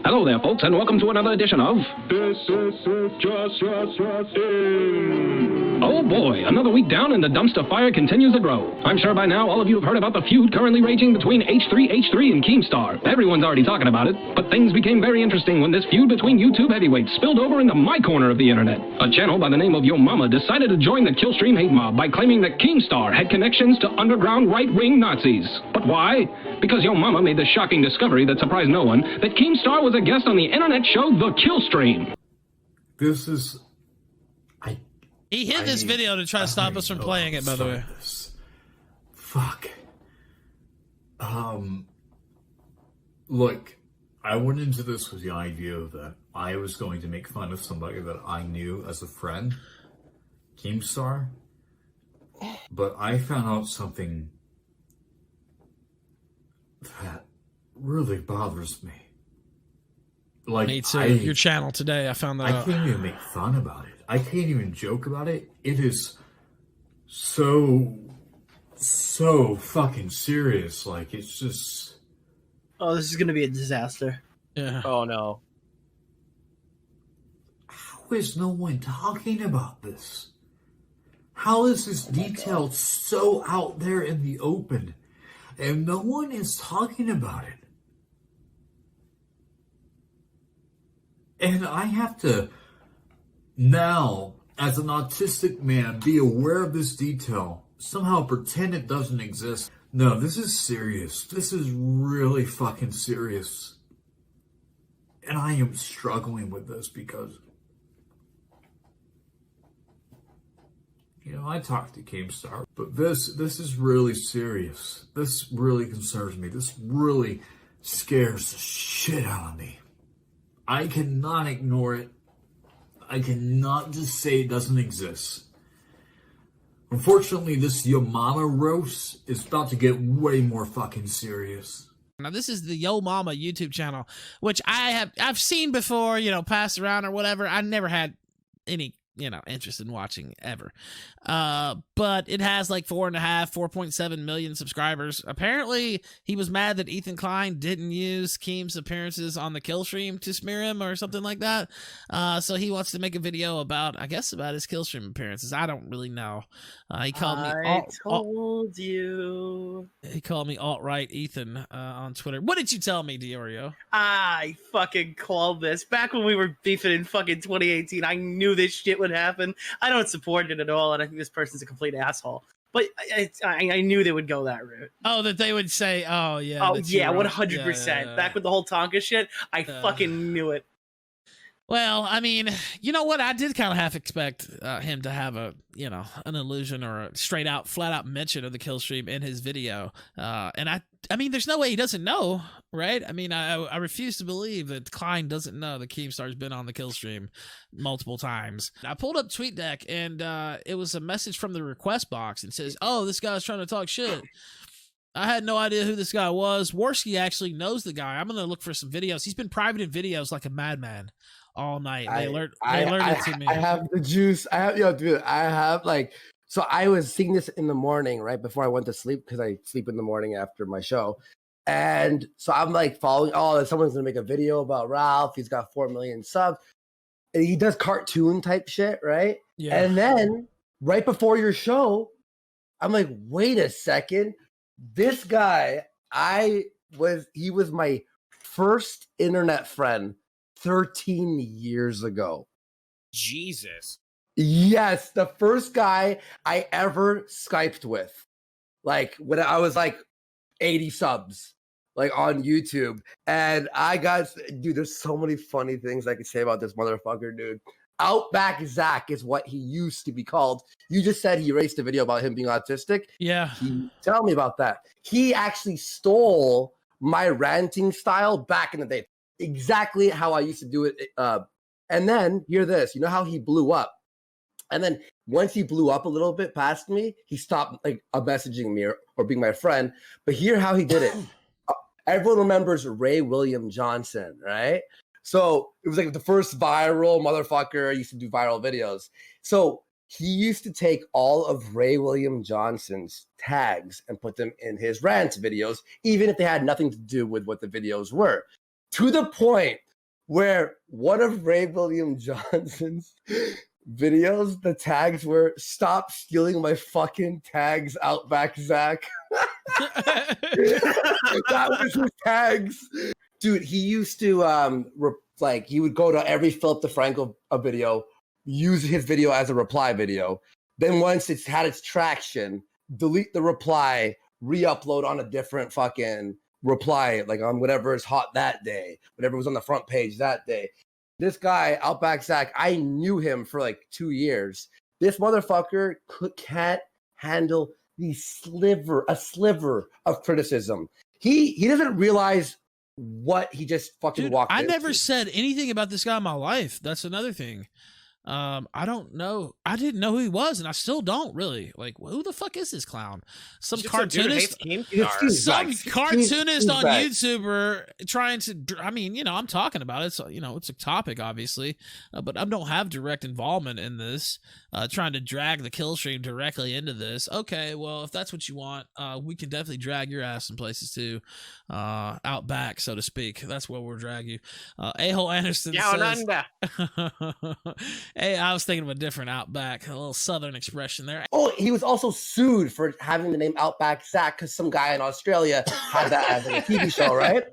Hello there, folks, and welcome to another edition of This is just in. Oh boy, another week down and the dumpster fire continues to grow. I'm sure by now all of you have heard about the feud currently raging between H3H3 and Keemstar. Everyone's already talking about it, but things became very interesting when this feud between YouTube heavyweights spilled over into my corner of the internet. A channel by the name of Yo Mama decided to join the Killstream hate mob by claiming that Keemstar had connections to underground right-wing Nazis. But why? Because Yo Mama made the shocking discovery that surprised no one, that Keemstar was a guest on the internet show The Killstream. This is... He hid this video to try to stop us from playing it, by the way. Fuck. Look, I went into this with the idea that I was going to make fun of somebody that I knew as a friend, Keemstar, but I found out something that really bothers me. Like, Me too. Your channel today, I found that out. I can't even make fun about it. I can't even joke about it. It is so fucking serious. Like, it's just... Oh, this is gonna be a disaster. Yeah. Oh, no. How is no one talking about this? How is this detailed so out there in the open, and no one is talking about it? And I have to now, as an autistic man, be aware of this detail, somehow pretend it doesn't exist. No, this is serious. This is really fucking serious. And I am struggling with this because, you know, I talked to Keemstar, but this is really serious. This really concerns me. This really scares the shit out of me. I cannot ignore it. I cannot just say it doesn't exist. Unfortunately, this Yo Mama roast is about to get way more fucking serious. Now, this is the Yo Mama YouTube channel, which I've seen before, you know, passed around or whatever. I never had any, you know, interest in watching ever. But it has like 4.7 million subscribers. Apparently, he was mad that Ethan Klein didn't use Keem's appearances on the Killstream to smear him or something like that. So he wants to make a video about, I guess, about his Killstream appearances. I don't really know. He called me. He called me alt-right Ethan on Twitter. What did you tell me, Diorio? I fucking called this. Back when we were beefing in fucking 2018, I knew this shit would happen. I don't support it at all, and I think this person's a complete asshole. But I knew they would go that route. Oh, that they would say, oh, yeah. Oh, yeah, 100%. Yeah. Back with the whole Tonka shit, I fucking knew it. Well, I mean, you know what? I did kind of half expect him to have a, you know, an allusion or a straight out, flat out mention of the Killstream in his video. And I mean, there's no way he doesn't know, right? I mean, I refuse to believe that Klein doesn't know that Keemstar's been on the Killstream multiple times. I pulled up TweetDeck and it was a message from the request box and says, oh, this guy's trying to talk shit. I had no idea who this guy was. Worski actually knows the guy. I'm going to look for some videos. He's been private in videos like a madman all night. They alerted to me. I have the juice. Dude, I have like, so I was seeing this in the morning, right before I went to sleep, because I sleep in the morning after my show. And so I'm like following, someone's going to make a video about Ralph. He's got 4 million subs. And he does cartoon type shit, right? Yeah. And then right before your show, I'm like, wait a second. This guy, he was my first internet friend 13 years ago. Jesus. Yes, the first guy I ever Skyped with. Like when I was like 80 subs, like on YouTube. And dude, there's so many funny things I could say about this motherfucker, dude. Outback Zach is what he used to be called. You just said he erased a video about him being autistic. Yeah. Tell me about that. He actually stole my ranting style back in the day. Exactly how I used to do it. And then, hear this. You know how he blew up? And then once he blew up a little bit past me, he stopped like messaging me or being my friend. But hear how he did it. Everyone remembers Ray William Johnson, right? So it was like the first viral motherfucker. Used to do viral videos. So he used to take all of Ray William Johnson's tags and put them in his rant videos, even if they had nothing to do with what the videos were. To the point where one of Ray William Johnson's videos, the tags were "Stop stealing my fucking tags, Outback Zach." That was his tags, dude. He used to like he would go to every Philip DeFranco video, use his video as a reply video. Then once it's had its traction, delete the reply, re-upload on a different fucking reply, like on whatever is hot that day, whatever was on the front page that day. This guy, Outback Zach, I knew him for like 2 years. This motherfucker can't handle a sliver of criticism. He doesn't realize what he just fucking walked into. I never said anything about this guy in my life. That's another thing. I don't know. I didn't know who he was, and I still don't really. Like, who the fuck is this clown? Some cartoonist, some cartoonist on YouTuber trying to. I mean, you know, I'm talking about it, so you know, it's a topic, obviously, but I don't have direct involvement in this. Trying to drag the Killstream directly into this. Okay, well, if that's what you want, we can definitely drag your ass in places too, out back, so to speak. That's where we'll drag you. A-hole Anderson says. Hey, I was thinking of a different Outback, a little southern expression there. Oh, he was also sued for having the name Outback Zach because some guy in Australia had that as like a TV show, right?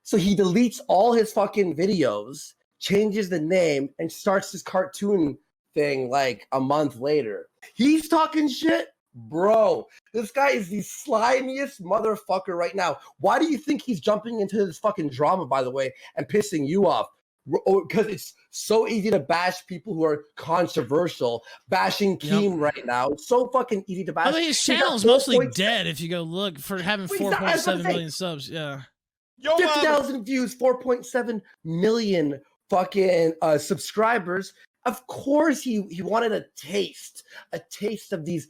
So he deletes all his fucking videos, changes the name, and starts this cartoon thing like a month later. He's talking shit? Bro, this guy is the slimiest motherfucker right now. Why do you think he's jumping into this fucking drama, by the way, and pissing you off? Because it's so easy to bash people who are controversial. Bashing Keem right now. It's so fucking easy to bash. I mean, his channel is mostly dead if you go look for having 4.7 million subs. Yeah. 50,000 views, 4.7 million fucking subscribers. Of course, he wanted a taste of these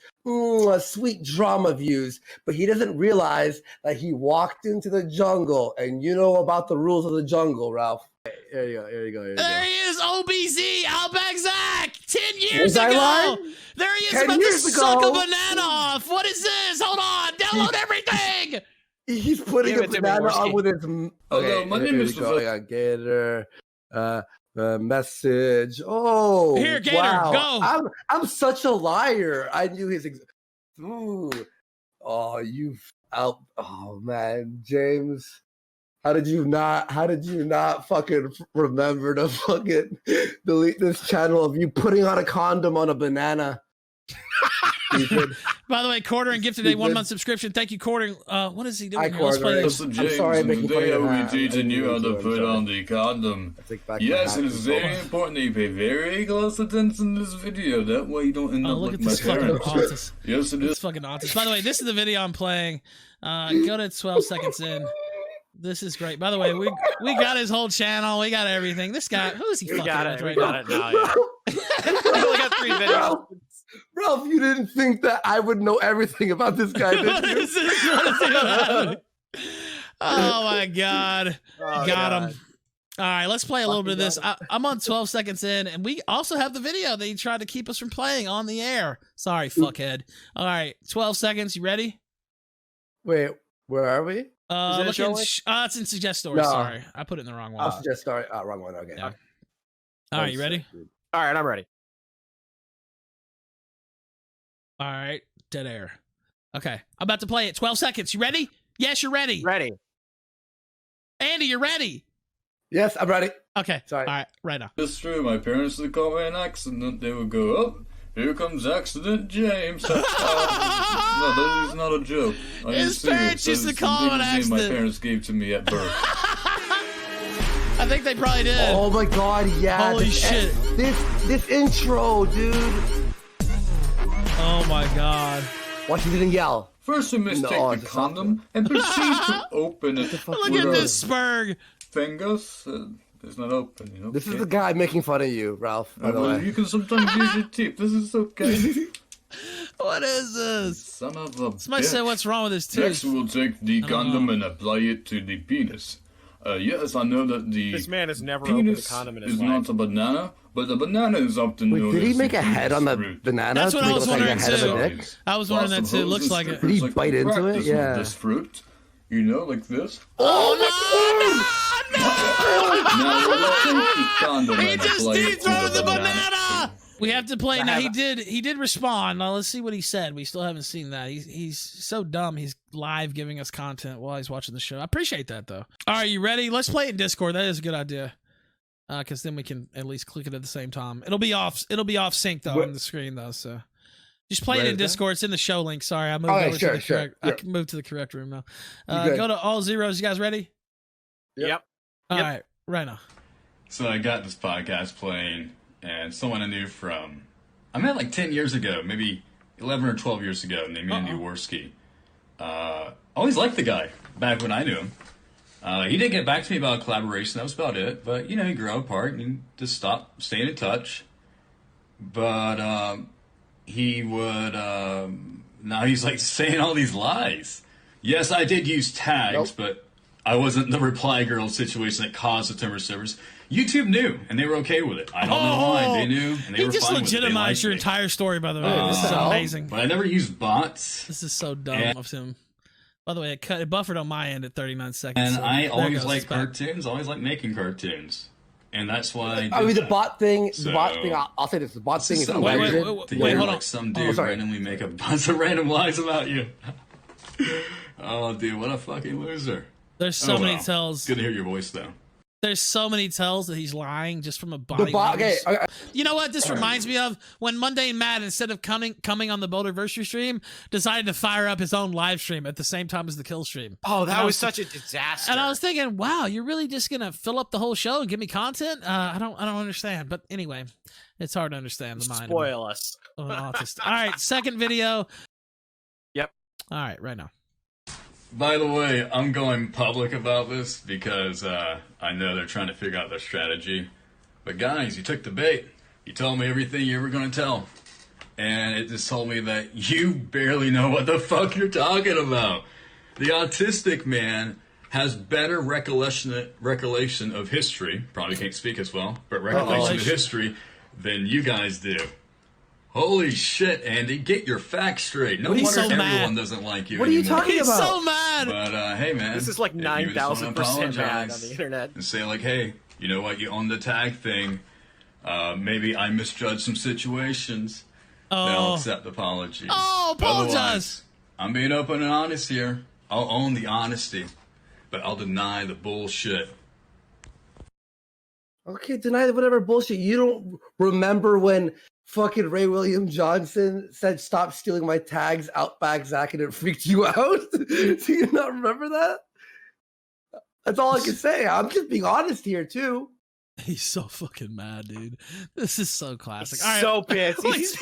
sweet drama views, but he doesn't realize that he walked into the jungle, and you know about the rules of the jungle, Ralph. Here you go. There he is, OBZ, Outback Zach, 10 years ago. There he is, about to suck a banana off. What is this? Hold on, download everything. He's putting a banana on with his. Hello, my name is Gator. Message. Oh, here, Gator, wow. go. I'm such a liar. I knew his. Ooh. Oh, Oh man, James. How did you not fucking remember to fucking delete this channel of you putting on a condom on a banana? By the way, Quartering gifted a 1 month subscription. Thank you, Quartering. What is he doing here? Listen, James, I'm sorry, today I will be teaching you how to put on the condom. Yes, it is very important that you pay very close attention to this video. That way you don't end up like my parents. Yes, it is. It's fucking autist. By the way, this is the video I'm playing. Go to 12 seconds in. This is great. By the way, we got his whole channel. We got everything. This guy, who is he fucking with right now? We only got 3 videos. Ralph, you didn't think that I would know everything about this guy, did you? Oh my God. Got him. All right, let's play a little bit of this. I'm on 12 seconds in, and we also have the video that he tried to keep us from playing on the air. Sorry, fuckhead. All right, 12 seconds. You ready? Wait, where are we? It's in Suggest Story. No. Sorry, I put it in the wrong one. Suggest Story. Wrong one. Okay. Yeah. All right, you ready? All right, I'm ready. All right, dead air. Okay, I'm about to play it. 12 seconds. You ready? Yes, you're ready. Ready. Andy, you're ready. Yes, I'm ready. Okay. Sorry. All right, right now. It's true. My parents would call me an accident. They would go, "Oh, here comes Accident James." No, that is not a joke. His parents used to call him an accident. My parents gave to me at birth. I think they probably did. Oh my God, yeah. Holy shit. This intro, dude. Oh my God. Watch, he didn't yell. First we must take the condom and proceed to open it. Look at this Spurg. Fingers, it's not open, you know. This is the guy making fun of you, Ralph, by the way. You can sometimes use your teeth. This is okay. What is this? Son of a Somebody say what's wrong with his tooth. Next we'll take the condom and apply it to the penis. Yes, I know that this man has never opened a condom in his life. Not a banana, but the banana is often known as did he make a head on the banana? That's what I was wondering too. I was wondering that too. It looks like it. Did he bite into it? Yeah. This fruit, you know, like this. Oh He just dethroned the banana. We have to play now. He did respond. Now let's see what he said. We still haven't seen that. He's so dumb. He's live giving us content while he's watching the show. I appreciate that though. All right, you ready? Let's play it in Discord. That is a good idea. Because then we can at least click it at the same time. It'll be off sync though on the screen though. So just play it in Discord. It's in the show link. Sorry, I moved over to the correct. I can move to the correct room now. Go to all zeros. You guys ready? Yep. All right, right now. So I got this podcast playing, and someone I knew from, I met like 10 years ago, maybe 11 or 12 years ago, named Andy Worski. Always liked the guy back when I knew him. He didn't get back to me about collaboration. That was about it. But, you know, he grew apart and just stopped staying in touch. But he would, now he's like saying all these lies. Yes, I did use tags, but I wasn't the reply girl situation that caused the timber servers. YouTube knew, and they were okay with it. I don't know why. They knew, and they were fine with it. He just legitimized your entire story, by the way. This is amazing. But I never used bots. This is so dumb of him. By the way, it buffered on my end at 39 seconds. And so I always liked cartoons. Always liked making cartoons. And that's why I mean, the bot thing, I'll say this, the bot thing is wait, hold on. Like some dude randomly make a bunch of random lies about you. Oh, dude, what a fucking loser. There's so many tells. Good to hear your voice, though. There's so many tells that he's lying just from a body language. Okay. You know what this reminds me of? When Mundane Matt, instead of coming on the Boulderversary stream, decided to fire up his own live stream at the same time as the kill stream. Oh, that was such a disaster. And I was thinking, wow, you're really just gonna fill up the whole show and give me content? I don't understand. But anyway, it's hard to understand the mind. Spoil us. Of an autist. All right, second video. Yep. All right, right now. By the way, I'm going public about this because I know they're trying to figure out their strategy. But guys, you took the bait. You told me everything you were going to tell. And it just told me that you barely know what the fuck you're talking about. The autistic man has better recollection of history. Probably can't speak as well, but recollection of history than you guys do. Holy shit, Andy, get your facts straight. No wonder everyone doesn't like you anymore. What are you talking about? He's so mad. But, hey, man. This is like 9,000% mad on the internet. And say, like, hey, you know what? You own the tag thing. Maybe I misjudged some situations. Then I'll accept apologies. Oh, apologize. Otherwise, I'm being open and honest here. I'll own the honesty, but I'll deny the bullshit. Okay, deny whatever bullshit. You don't remember when fucking Ray William Johnson said, "Stop stealing my tags, Outback Zach," and it freaked you out? Do you not remember that? That's all I can say. I'm just being honest here, too. He's so fucking mad, dude. This is so classic. All right. So pissed.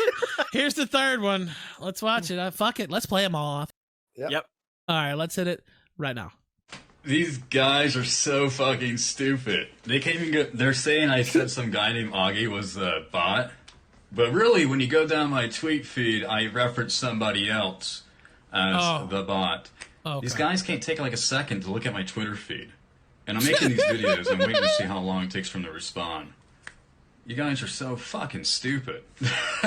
Here's the third one. Let's watch it. Fuck it. Let's play them all off. Yep. All right, let's hit it right now. These guys are so fucking stupid. They can't even go. They're saying I said some guy named Augie was a bot. But really, when you go down my tweet feed, I reference somebody else as the bot. Okay. These guys can't take like a second to look at my Twitter feed. And I'm making these videos. I'm waiting to see how long it takes for them to respond. You guys are so fucking stupid.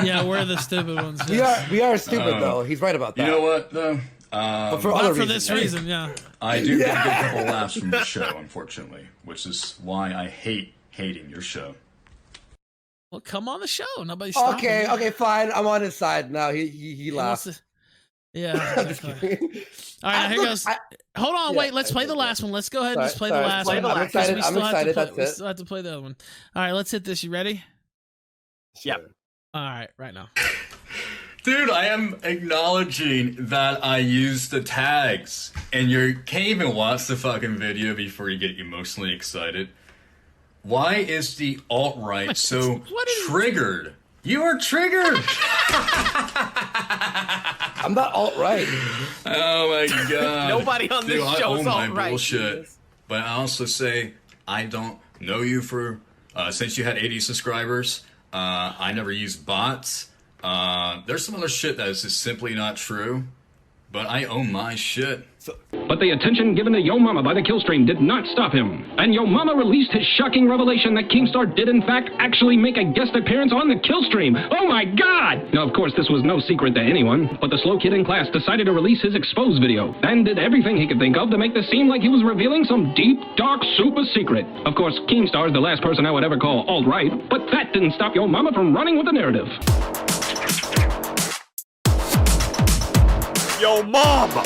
Yeah, we're the stupid ones. We are stupid, though. He's right about that. You know what, though? But for this reason, yeah. I do get a good couple laughs from your show, unfortunately. Which is why I hate hating your show. Well, come on the show. Nobody's stopping you. Okay, fine. I'm on his side now. He laughed. Yeah. All right, here goes. Hold on, wait. Let's play the last one. Let's go ahead and just play the last one. I'm excited. We still have to play the other one. All right, let's hit this. You ready? Yep. All right, right now. Dude, I am acknowledging that I used the tags, and you can't even watch the fucking video before you get emotionally excited. Why is the alt-right so triggered? You are triggered! I'm not alt-right. Oh my god. Nobody on this show is alt-right. I own my bullshit. But I also say, I don't know you for, since you had 80 subscribers, I never used bots. There's some other shit that is just simply not true. But I own my shit. But the attention given to Yo Mama by the Killstream did not stop him. And Yo Mama released his shocking revelation that Keemstar did in fact actually make a guest appearance on the Killstream. Oh my god! Now of course this was no secret to anyone, but the slow kid in class decided to release his expose video, and did everything he could think of to make this seem like he was revealing some deep, dark, super secret. Of course, Keemstar is the last person I would ever call alt-right, but that didn't stop Yo Mama from running with the narrative. Yo, Mama!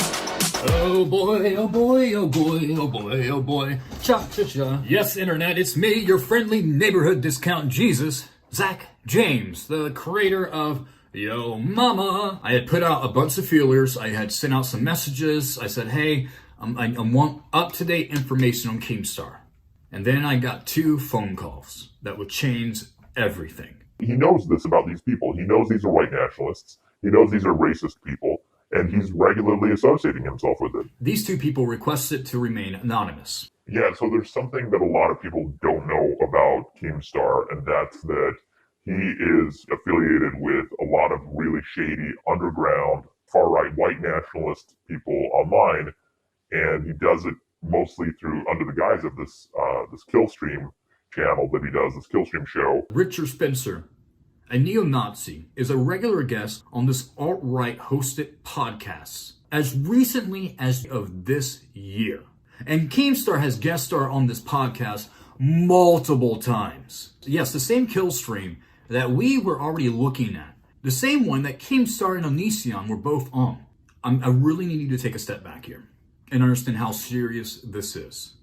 Oh boy, oh boy, oh boy, oh boy, oh boy. Cha-cha-cha. Yes, Internet, it's me, your friendly neighborhood discount Jesus, Zach James, the creator of Yo Mama. I had put out a bunch of feelers. I had sent out some messages. I said, hey, I want up-to-date information on Keemstar. And then I got 2 phone calls that would change everything. He knows this about these people. He knows these are white nationalists. He knows these are racist people. And he's regularly associating himself with it. These 2 people requested to remain anonymous. Yeah, so there's something that a lot of people don't know about Keemstar, and that's that he is affiliated with a lot of really shady, underground, far-right white nationalist people online, and he does it mostly under the guise of this Killstream channel that he does, this Killstream show. Richard Spencer, a neo-Nazi, is a regular guest on this alt-right hosted podcast as recently as of this year. And Keemstar has guest starred on this podcast multiple times. Yes, the same Killstream that we were already looking at. The same one that Keemstar and Onision were both on. I really need you to take a step back here and understand how serious this is.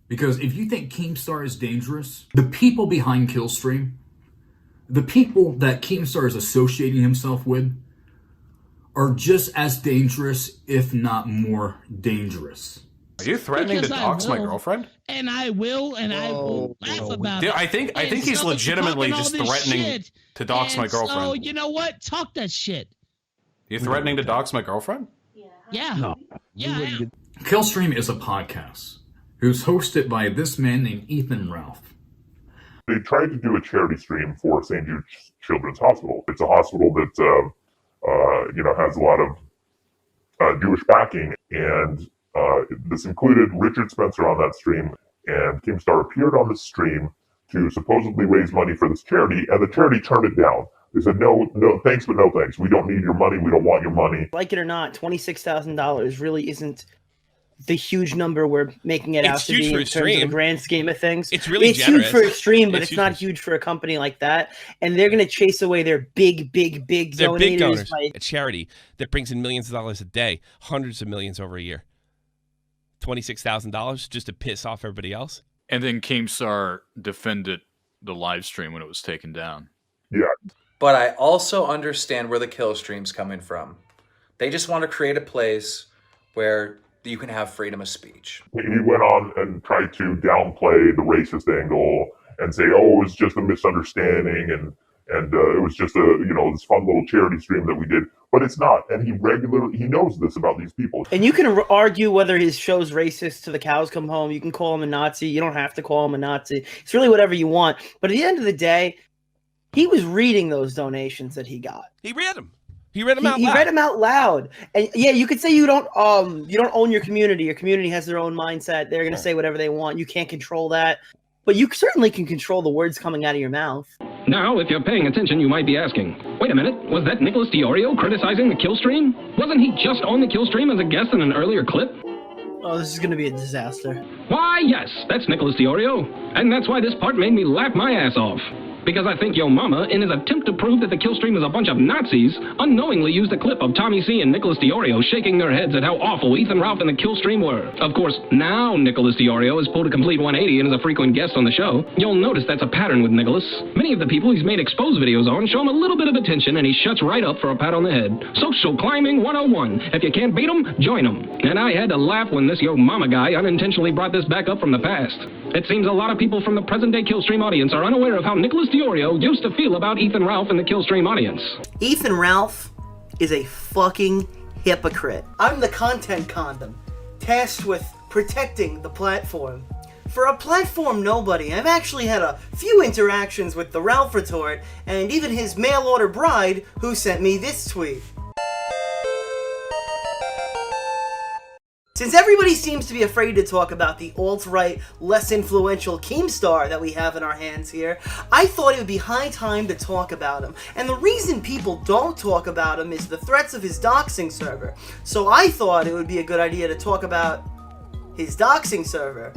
Because if you think Keemstar is dangerous, the people behind Killstream, the people that Keemstar is associating himself with, are just as dangerous, if not more dangerous. Are you threatening to dox my girlfriend? And I will laugh about it. I think he's legitimately just threatening to dox my girlfriend. Oh, you know what? Talk that shit. You threatening to dox my girlfriend? Yeah. No. Yeah. Killstream is a podcast who's hosted by this man named Ethan Ralph. They tried to do a charity stream for St. Jude Children's Hospital. It's a hospital that has a lot of Jewish backing, and this included Richard Spencer on that stream, and Keemstar appeared on the stream to supposedly raise money for this charity, and the charity turned it down. They said, no thanks, but no thanks. We don't need your money. We don't want your money. Like it or not, $26,000 really isn't the huge number we're making it out to be in terms of the grand scheme of things. It's really huge for a stream, but it's not huge for a company like that. And they're going to chase away their big They're big donors. by A charity that brings in millions of dollars a day, hundreds of millions over a year. $26,000 just to piss off everybody else. And then Keemstar defended the live stream when it was taken down. Yeah. But I also understand where the Killstream's coming from. They just want to create a place where you can have freedom of speech. He went on and tried to downplay the racist angle and say, oh, it was just a misunderstanding and it was just this fun little charity stream that we did. But it's not. And he knows this about these people. And you can argue whether his show's racist to the cows come home. You can call him a Nazi. You don't have to call him a Nazi. It's really whatever you want. But at the end of the day, he was reading those donations that he got. He read them. He read them out loud. He read them out loud. And yeah, you could say you don't own your community. Your community has their own mindset. They're going to say whatever they want. You can't control that. But you certainly can control the words coming out of your mouth. Now, if you're paying attention, you might be asking, wait a minute, was that Nicholas DiOrio criticizing the Killstream? Wasn't he just on the Killstream as a guest in an earlier clip? Oh, this is going to be a disaster. Why, yes, that's Nicholas DiOrio. And that's why this part made me laugh my ass off. Because I think Yo Mama, in his attempt to prove that the Killstream is a bunch of Nazis, unknowingly used a clip of Tommy C. and Nicholas DiOrio shaking their heads at how awful Ethan Ralph and the Killstream were. Of course, now Nicholas DiOrio has pulled a complete 180 and is a frequent guest on the show. You'll notice that's a pattern with Nicholas. Many of the people he's made expose videos on show him a little bit of attention and he shuts right up for a pat on the head. Social climbing 101. If you can't beat him, join him. And I had to laugh when this Yo Mama guy unintentionally brought this back up from the past. It seems a lot of people from the present-day Killstream audience are unaware of how Nicholas DiOrio used to feel about Ethan Ralph and the Killstream audience. Ethan Ralph is a fucking hypocrite. I'm the content condom, tasked with protecting the platform. For a platform nobody, I've actually had a few interactions with the Ralph retort and even his mail-order bride who sent me this tweet. Since everybody seems to be afraid to talk about the alt-right, less influential Keemstar that we have in our hands here, I thought it would be high time to talk about him. And the reason people don't talk about him is the threats of his doxing server. So I thought it would be a good idea to talk about his doxing server.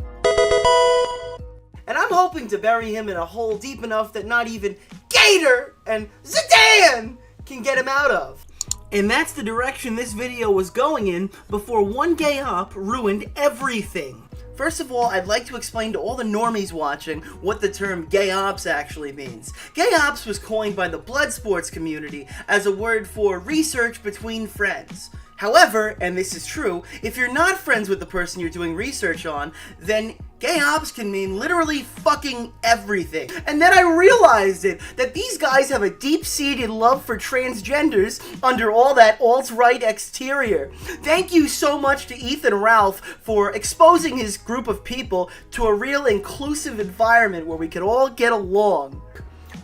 And I'm hoping to bury him in a hole deep enough that not even Gator and Zidane can get him out of. And that's the direction this video was going in before one gay op ruined everything. First of all, I'd like to explain to all the normies watching what the term gay ops actually means. Gay ops was coined by the blood sports community as a word for research between friends. However, and this is true, if you're not friends with the person you're doing research on, then gay ops can mean literally fucking everything. And then I realized that these guys have a deep-seated love for transgenders under all that alt-right exterior. Thank you so much to Ethan Ralph for exposing his group of people to a real inclusive environment where we can all get along.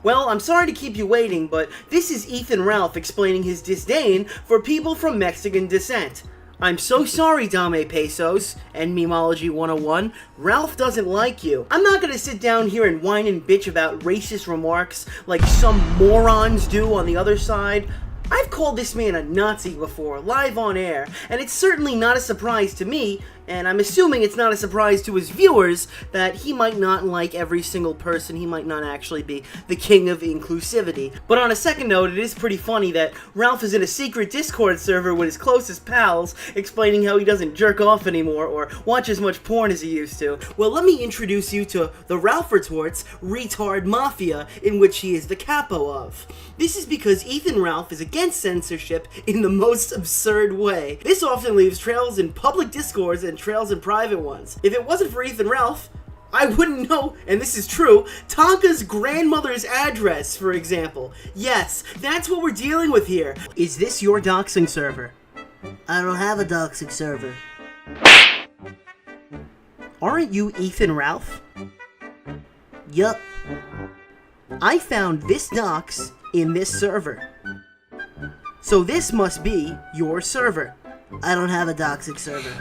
Well, I'm sorry to keep you waiting, but this is Ethan Ralph explaining his disdain for people from Mexican descent. I'm so sorry, Dame Pesos and Memology 101. Ralph doesn't like you. I'm not gonna sit down here and whine and bitch about racist remarks like some morons do on the other side. I've called this man a Nazi before, live on air, and it's certainly not a surprise to me, and I'm assuming it's not a surprise to his viewers that he might not like every single person. He might not actually be the king of inclusivity. But on a second note, it is pretty funny that Ralph is in a secret Discord server with his closest pals explaining how he doesn't jerk off anymore or watch as much porn as he used to. Well, let me introduce you to the Ralph Retorts Retard Mafia, in which he is the capo of. This is because Ethan Ralph is against censorship in the most absurd way. This often leaves trails in public discords and trails in private ones. If it wasn't for Ethan Ralph, I wouldn't know, and this is true, Tonka's grandmother's address, for example. Yes, that's what we're dealing with here. Is this your doxing server? I don't have a doxing server. Aren't you Ethan Ralph? Yup. I found this dox in this server. So this must be your server. I don't have a doxing server.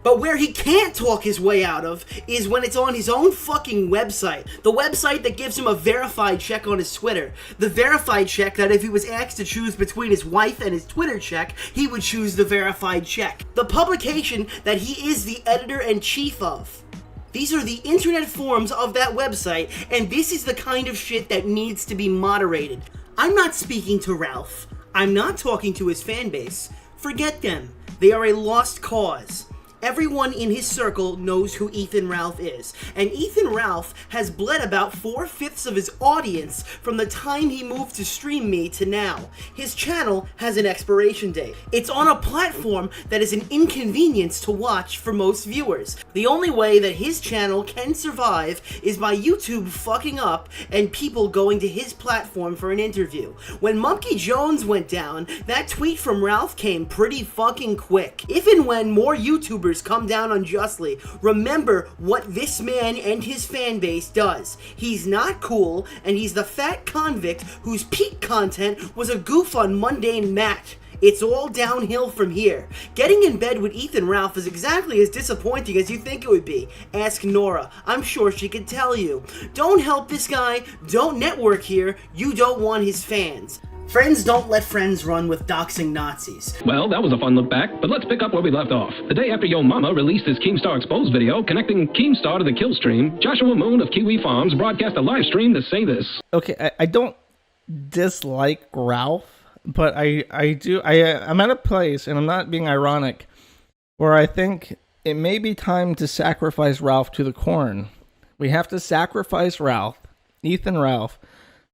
But where he can't talk his way out of is when it's on his own fucking website. The website that gives him a verified check on his Twitter. The verified check that if he was asked to choose between his wife and his Twitter check, he would choose the verified check. The publication that he is the editor-in-chief of. These are the internet forms of that website, and this is the kind of shit that needs to be moderated. I'm not speaking to Ralph. I'm not talking to his fan base. Forget them. They are a lost cause. Everyone in his circle knows who Ethan Ralph is, and Ethan Ralph has bled about 4/5 of his audience from the time he moved to Stream Me to now. His channel has an expiration date. It's on a platform that is an inconvenience to watch for most viewers. The only way that his channel can survive is by YouTube fucking up and people going to his platform for an interview. When Monkey Jones went down, that tweet from Ralph came pretty fucking quick. If and when more YouTubers come down unjustly, remember what this man and his fan base does. He's not cool, and he's the fat convict whose peak content was a goof on mundane Matt. It's all downhill from here. Getting in bed with Ethan Ralph is exactly as disappointing as you think it would be. Ask Nora. I'm sure she could tell you. Don't help this guy. Don't network here. You don't want his fans. Friends don't let friends run with doxing Nazis. Well, that was a fun look back, but let's pick up where we left off. The day after Yo Mama released his Keemstar Exposed video connecting Keemstar to the Killstream, Joshua Moon of Kiwi Farms broadcast a live stream to say this. Okay, I don't dislike Ralph, but I'm at a place, and I'm not being ironic, where I think it may be time to sacrifice Ralph to the corn. We have to sacrifice Ralph, Ethan Ralph,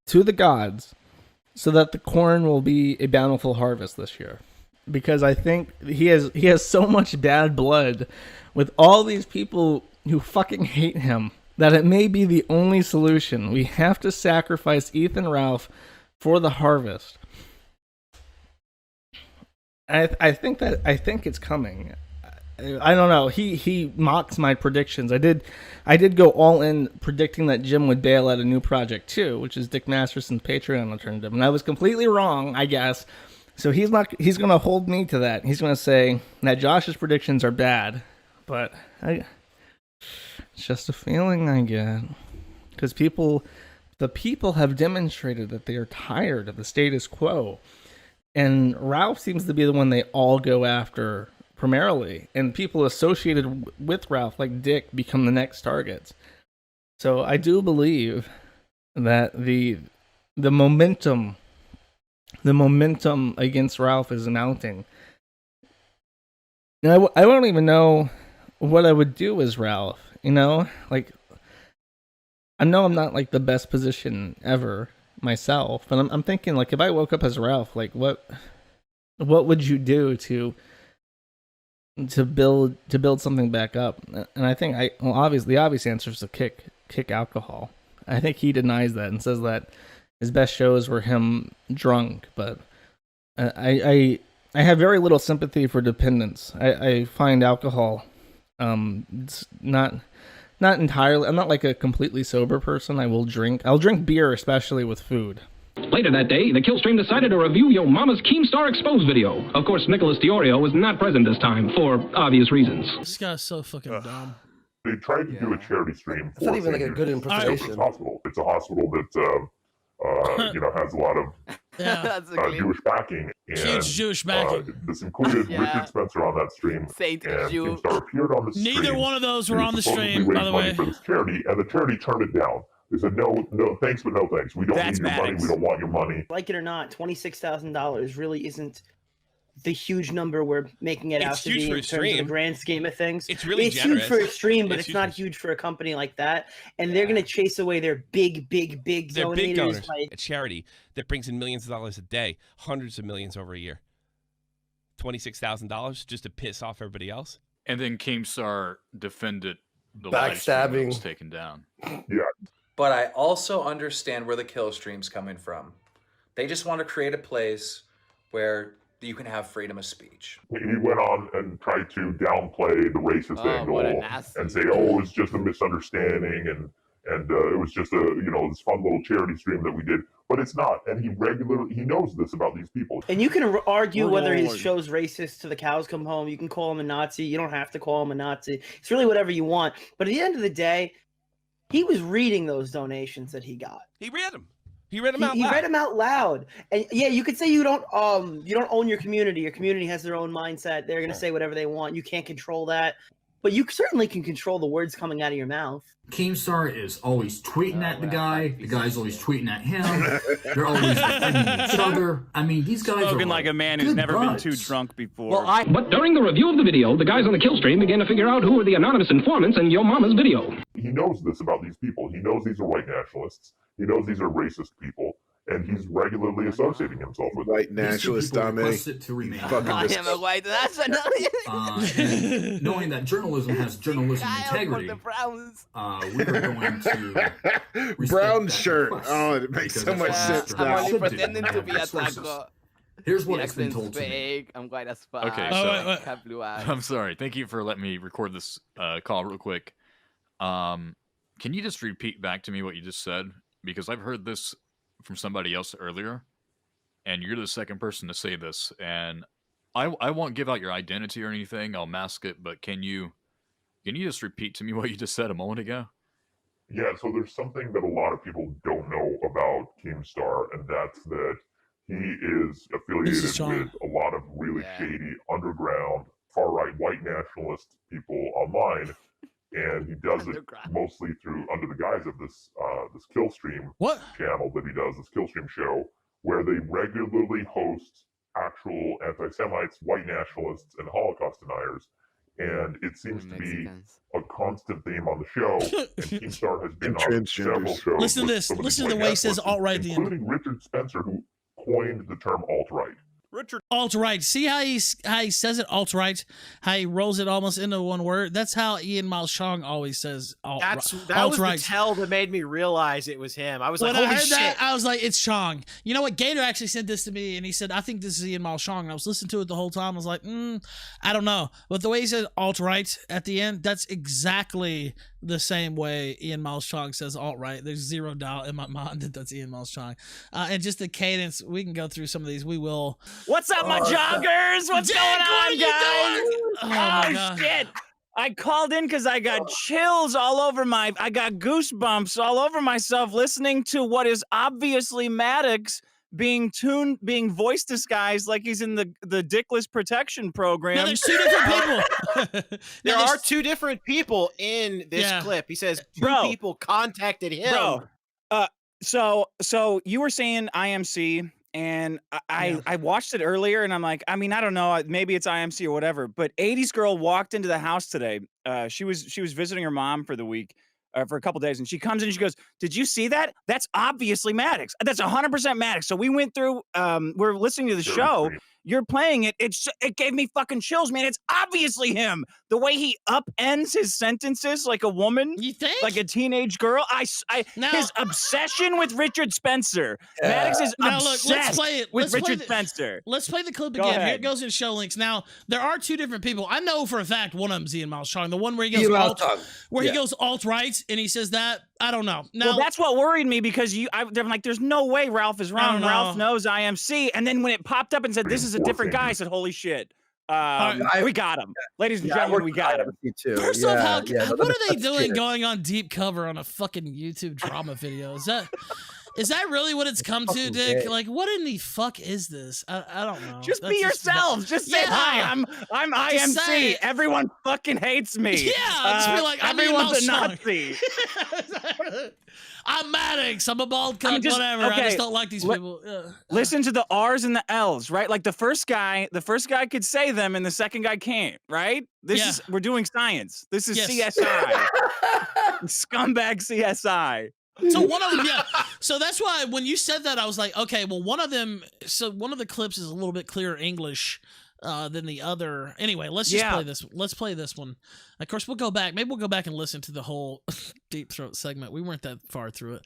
to the gods, so that the corn will be a bountiful harvest this year. Because I think he has so much bad blood with all these people who fucking hate him that it may be the only solution. We have to sacrifice Ethan Ralph for the harvest. I think it's coming. I don't know. He mocks my predictions. I did go all in predicting that Jim would bail out a new project too, which is Dick Masterson's Patreon alternative, and I was completely wrong, I guess. So he's going to hold me to that. He's going to say that Josh's predictions are bad, but it's just a feeling I get. Because the people have demonstrated that they are tired of the status quo. And Ralph seems to be the one they all go after primarily. And people associated with Ralph, like Dick, become the next targets. So I do believe that the momentum against Ralph is mounting. And I don't even know what I would do as Ralph, you know? Like, I know I'm not like the best position ever myself, but I'm thinking, like, if I woke up as Ralph, like, what would you do to build something back up? And I think obviously the obvious answer is to kick alcohol. I think he denies that and says that his best shows were him drunk, but I have very little sympathy for dependence. I find alcohol, it's not entirely. I'm not like a completely sober person. I'll drink beer, especially with food. Later that day, the Killstream decided to review Yo Mama's Keemstar Exposed video. Of course, Nicholas Diorio was not present this time, for obvious reasons. This guy's so fucking dumb. They tried to do a charity stream for It's not even like a good Children's impersonation. Hospital. It's a hospital that has a lot of Jewish backing. And, huge Jewish backing. This included Richard Spencer on that stream, Saint and Jew. Keemstar appeared on the stream. Neither one of those were to on the supposedly stream, by raise the money way. for this charity, and the charity turned it down. They said, no, thanks, but no thanks. We don't That's need your money. Maddoxxx. We don't want your money. Like it or not, $26,000 really isn't the huge number we're making it out to huge be for in a terms of stream. the grand scheme of things. It's really huge generous. for a stream, but It's it's not huge for a company like that. And they're going to chase away their big They're donators. big donors. Like, A charity that brings in millions of dollars a day, hundreds of millions over a year. $26,000 just to piss off everybody else. And then Keemstar defended the live stream that Backstabbing. was taken down. Yeah. But I also understand where the kill stream's coming from. They just want to create a place where you can have freedom of speech. He went on and tried to downplay the racist angle and say, "Oh, it's just a misunderstanding, and it was just this fun little charity stream that we did." But it's not, and he knows this about these people. and you can argue whether his show's racist to the cows come home. You can call him a Nazi. You don't have to call him a Nazi. It's really whatever you want. But at the end of the day, he was reading those donations that he got. He read them. He read them out He loud. read them out loud. And yeah, you could say you don't own your community. Your community has their own mindset. They're gonna say whatever they want. You can't control that. But you certainly can control the words coming out of your mouth. Keemstar is always tweeting at the guy. The guy's always tweeting at him. They're always defending each other. I mean, these guys are Spoken like a man who's never been too drunk before. But during the review of the video, the guys on the Killstream began to figure out who were the anonymous informants in Yo Mama's video. He knows this about these people. He knows these are white nationalists. He knows these are racist people. And he's regularly associating himself with white nationalist. Dame. I am a white nationalist. Knowing that journalism has journalism integrity, we are going to brown shirt. Oh, it makes so much sense I'm now. only pretending to be a taco. Here's The what has been accent's told to me. fake. I'm white as fuck. Okay, so Have blue eyes. I'm sorry. Thank you for letting me record this call real quick. Can you just repeat back to me what you just said? Because I've heard this from somebody else earlier, and you're the second person to say this. And I won't give out your identity or anything. I'll mask it. But can you just repeat to me what you just said a moment ago? Yeah, so there's something that a lot of people don't know about Keemstar, and that's that he is affiliated with a lot of really shady underground, far-right white nationalist people online, and he does it mostly under the guise of this Killstream channel that he does, this Killstream show, where they regularly host actual anti-Semites, white nationalists, and Holocaust deniers. And it seems to be a constant theme on the show. And Keemstar has been on several shows. Listen to this. Listen to the way he says alt-right at the end. Including Richard Spencer, who coined the term alt-right. Alt-right. See how he says it, alt-right? How he rolls it almost into one word? That's how Ian Miles Chong always says alt-right. That was the tell that made me realize it was him. I was like, when I holy heard shit. that, I was like, it's Chong. You know what? Gator actually sent this to me, and he said, I think this is Ian Miles Chong. And I was listening to it the whole time. I was like, I don't know. But the way he said alt-right at the end, that's exactly the same way Ian Miles Chong says alt-right. There's zero doubt in my mind that that's Ian Miles Chong. And just the cadence, we can go through some of these. We will. What's up, my joggers? What's going on, guys? Oh, my God. Shit. I called in because I got chills all over I got goosebumps all over myself listening to what is obviously Maddoxx being voice disguised like he's in the Dickless Protection Program. No, there's two different people. There are two different people in this clip. He says two people contacted him. So you were saying IMC, and I watched it earlier, and I'm like, I mean, I don't know, maybe it's IMC or whatever. But 80s girl walked into the house today. She was visiting her mom for the week. For a couple days, and she comes in and she goes, "Did you see that? That's obviously Maddoxx. That's 100% Maddoxx." So we went through. We're listening to the show. You're playing it. It gave me fucking chills, man. It's obviously him. The way he upends his sentences like a woman. You think? Like a teenage girl. His obsession with Richard Spencer. Maddoxx is obsessed let's play it. with Richard Spencer. Let's play the clip Go again. ahead. Here it goes in show links. Now there are two different people. I know for a fact one of them's Ian Malstrong. The one where he goes he goes alt-right and he says that. I don't know. Now, Well, that's what worried me because they're like, there's no way Ralph is wrong. Ralph knows IMC. And then when it popped up and said, this is a different guy, I said, holy shit. We got him. Ladies and gentlemen, we got him. First off, what are they doing going on deep cover on a fucking YouTube drama video? Is that really what it's come to, Dick? Gay. Like, what in the fuck is this? I don't know. Just be yourselves. Just say hi. I'm IMC. Everyone fucking hates me. Yeah, just be like, I'm everyone's a Malstrong. Nazi. I'm Maddoxx. I'm a bald cunt. Whatever. I just don't like these people. Listen to the R's and the L's, right? Like the first guy could say them, and the second guy can't, right? We're doing science. This is CSI. Scumbag CSI. So one of them, So that's why when you said that, I was like, okay, well, one of the clips is a little bit clearer English than the other. Anyway, let's just play this. Let's play this one. Of course, we'll go back. Maybe we'll go back and listen to the whole Deep Throat segment. We weren't that far through it.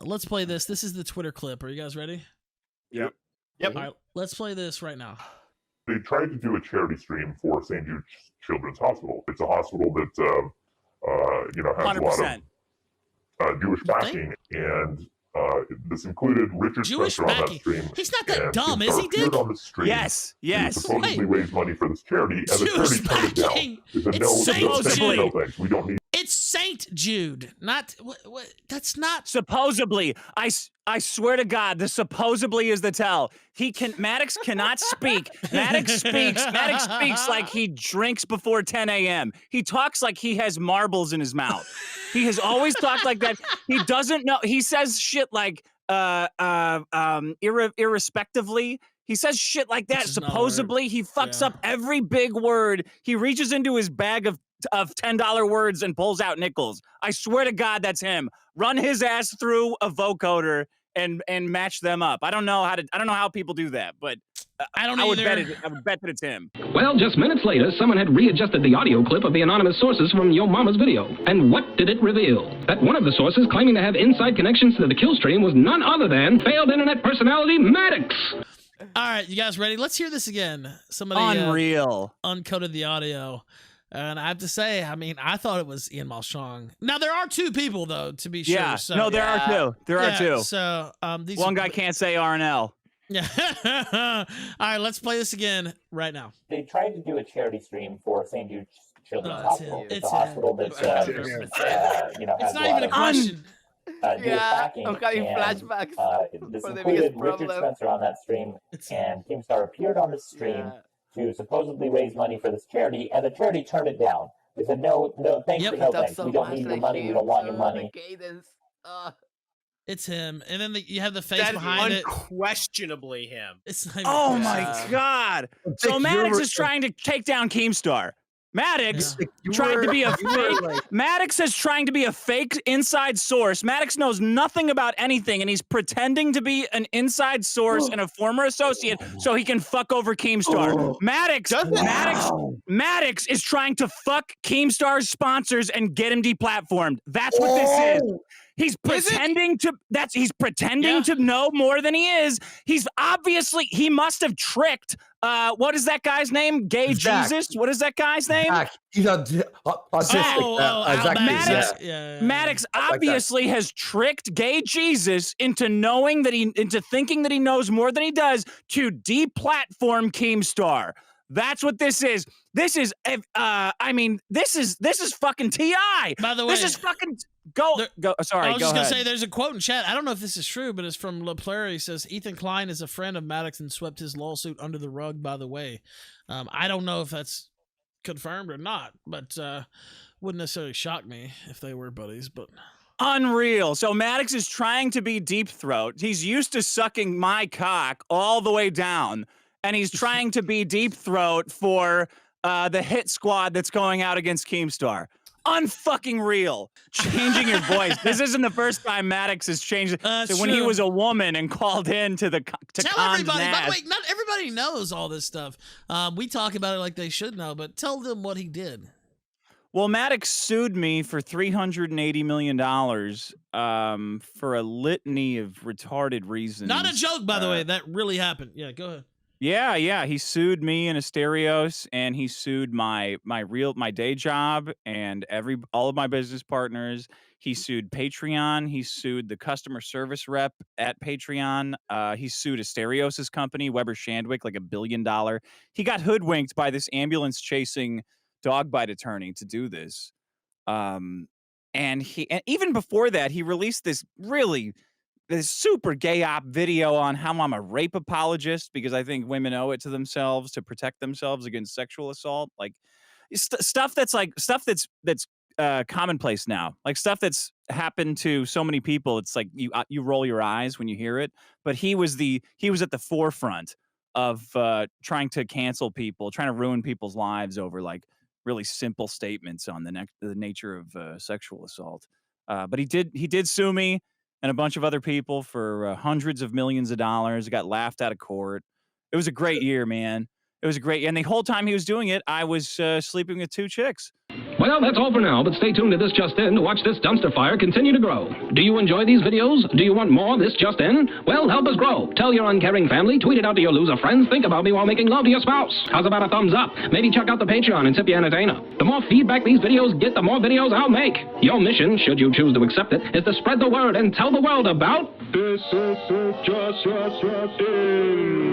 Let's play this. This is the Twitter clip. Are you guys ready? Yep. All right, let's play this right now. They tried to do a charity stream for St. Jude Children's Hospital. It's a hospital that has 100%. a lot of Jewish backing, and this included Richard Spencer on that stream. He's not that and dumb, Keemstar is he, Dick? appeared on the stream Yes. to supposedly raise money for this charity, and the Jewish charity turned it backing. down. They said, It's no thanks. We don't need. It's Saint Jude, not what? That's not supposedly. I swear to God, the supposedly is the tell. Maddoxx cannot speak. Maddoxx speaks like he drinks before 10 a.m. He talks like he has marbles in his mouth. He has always talked like that. He doesn't know. He says shit like irrespectively. He says shit like that. Supposedly, he fucks up every big word. He reaches into his bag of $10 words and pulls out nickels. I swear to God, that's him. Run his ass through a vocoder and match them up. I don't know how people do that, but I would bet that it's him. Well, just minutes later, someone had readjusted the audio clip of the anonymous sources from Yo Mama's video. And what did it reveal? That one of the sources claiming to have inside connections to the Killstream was none other than failed internet personality Maddoxxx. All right, you guys ready? Let's hear this again. Somebody Unreal uncoded the audio. And I have to say, I mean, I thought it was Ian Malstrong. Now, there are two people, though, to be sure. Yeah, So, no, there are two. There are two. So, one guy can't say R&L. Yeah. All right, let's play this again right now. They tried to do a charity stream for St. Jude Children's Hospital. It's a hospital that's, it's not even a question. I'm getting flashbacks. This included Richard Spencer on that stream, and Keemstar appeared on the stream to supposedly raise money for this charity, and the charity turned it down. They said, no thanks, no thanks. We don't need your money. We don't want your money. It's him, and then you have the face That is behind it. Unquestionably him. It's not even Oh close. my God! So Maddoxx is trying to take down Keemstar. Maddoxx tried to be a fake. Maddoxx is trying to be a fake inside source. Maddoxx knows nothing about anything, and he's pretending to be an inside source and a former associate so he can fuck over Keemstar. Maddoxx is trying to fuck Keemstar's sponsors and get him deplatformed. That's what this is. He's pretending to know more than he is. He must have tricked. What is that guy's name? Gay Zach. Jesus? What is that guy's name? Zach. He's autistic. Maddoxx obviously has tricked Gay Jesus into thinking that he knows more than he does to deplatform Keemstar. That's what this is. This is, I mean, this is fucking T.I. By the way, this is fucking go. Sorry, I was go just ahead. gonna say there's a quote in chat. I don't know if this is true, but it's from LaPlaire. He says Ethan Klein is a friend of Maddoxxx and swept his lawsuit under the rug. By the way, I don't know if that's confirmed or not, but wouldn't necessarily shock me if they were buddies. But Unreal. So Maddoxxx is trying to be deep throat. He's used to sucking my cock all the way down, and he's trying to be deep throat for the hit squad that's going out against Keemstar. Unfucking real. Changing your voice. This isn't the first time Maddoxxx has changed it. So when he was a woman and called in to the to tell Khan's everybody. By Nash. the way, not everybody knows all this stuff. We talk about it like they should know, but tell them what he did. Well, Maddoxxx sued me for $380 million for a litany of retarded reasons. Not a joke, by the way. That really happened. Yeah, go ahead. Yeah. He sued me and Asterios, and he sued my day job and all of my business partners. He sued Patreon. He sued the customer service rep at Patreon. He sued Asterios' company, Weber Shandwick, like $1 billion. He got hoodwinked by this ambulance chasing dog bite attorney to do this. And even before that, he released this super gay op video on how I'm a rape apologist because I think women owe it to themselves to protect themselves against sexual assault. Like stuff that's commonplace now, like stuff that's happened to so many people. It's like you roll your eyes when you hear it, but he was at the forefront of trying to cancel people, trying to ruin people's lives over like really simple statements on the nature of sexual assault. But he did sue me and a bunch of other people for hundreds of millions of dollars. Got laughed out of court. It was a great year, man. It was a great year. And the whole time he was doing it, I was sleeping with 2 chicks. Well, that's all for now, but stay tuned to This Just In to watch this dumpster fire continue to grow. Do you enjoy these videos? Do you want more This Just In? Well, help us grow. Tell your uncaring family, tweet it out to your loser friends, think about me while making love to your spouse. How's about a thumbs up? Maybe check out the Patreon and tip your entertainer. The more feedback these videos get, the more videos I'll make. Your mission, should you choose to accept it, is to spread the word and tell the world about This Just In.